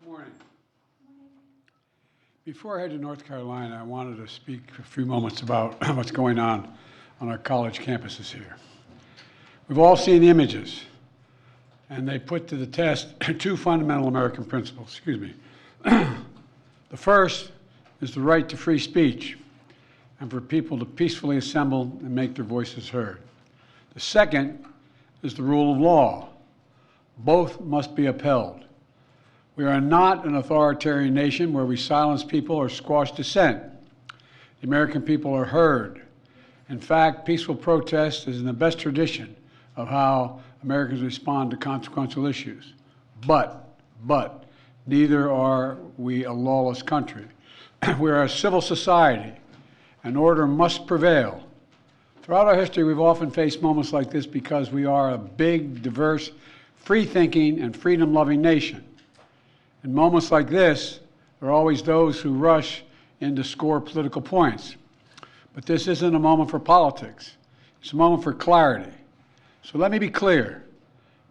Good morning. Before I head to North Carolina, I wanted to speak for a few moments about what's going on our college campuses here. We've all seen the images, and they put to the test two fundamental American principles. Excuse me. The first is the right to free speech and for people to peacefully assemble and make their voices heard. The second is the rule of law. Both must be upheld. We are not an authoritarian nation where we silence people or squash dissent. The American people are heard. In fact, peaceful protest is in the best tradition of how Americans respond to consequential issues. But, neither are we a lawless country. We are a civil society, and order must prevail. Throughout our history, we've often faced moments like this because we are a big, diverse, free-thinking, and freedom-loving nation. In moments like this, there are always those who rush in to score political points. But this isn't a moment for politics. It's a moment for clarity. So let me be clear.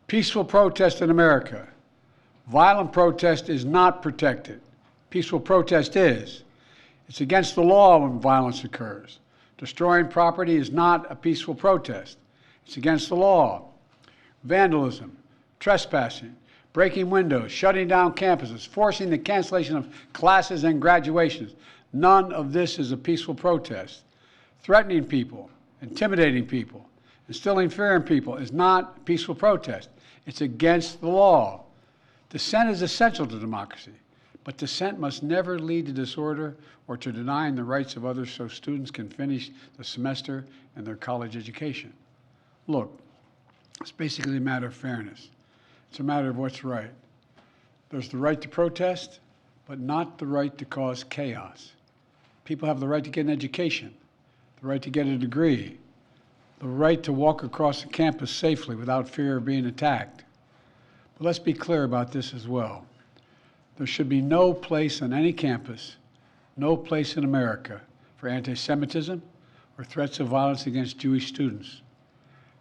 Peaceful protest in America. Violent protest is not protected. Peaceful protest is. It's against the law when violence occurs. Destroying property is not a peaceful protest. It's against the law. Vandalism, trespassing, breaking windows, shutting down campuses, forcing the cancellation of classes and graduations. None of this is a peaceful protest. Threatening people, intimidating people, instilling fear in people is not a peaceful protest. It's against the law. Dissent is essential to democracy, but dissent must never lead to disorder or to denying the rights of others so students can finish the semester and their college education. Look, it's basically a matter of fairness. It's a matter of what's right. There's the right to protest, but not the right to cause chaos. People have the right to get an education, the right to get a degree, the right to walk across the campus safely without fear of being attacked. But let's be clear about this as well. There should be no place on any campus, no place in America for anti-Semitism or threats of violence against Jewish students.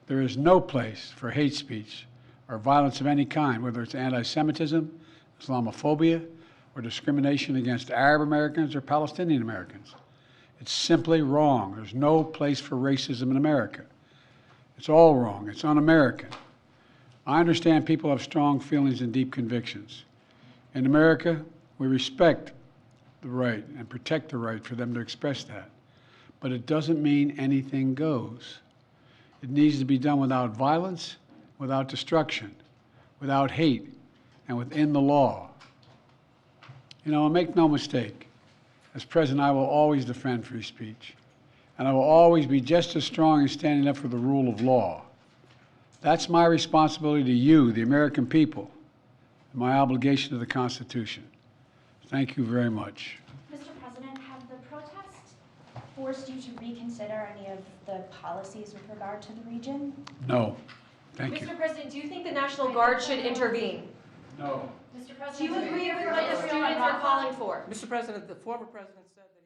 There is no place for hate speech or violence of any kind, whether it's anti-Semitism, Islamophobia, or discrimination against Arab Americans or Palestinian Americans. It's simply wrong. There's no place for racism in America. It's all wrong. It's un-American. I understand people have strong feelings and deep convictions. In America, we respect the right and protect the right for them to express that. But it doesn't mean anything goes. It needs to be done without violence, without destruction, without hate, and within the law. You know, make no mistake, as president, I will always defend free speech, and I will always be just as strong in standing up for the rule of law. That's my responsibility to you, the American people, and my obligation to the Constitution. Thank you very much. Mr. President, have the protests forced you to reconsider any of the policies with regard to the region? No. Thank you. Mr. President, do you think the National Guard should intervene? No. Mr. President, Do you agree with what the students are calling for? Mr. President, the former president said that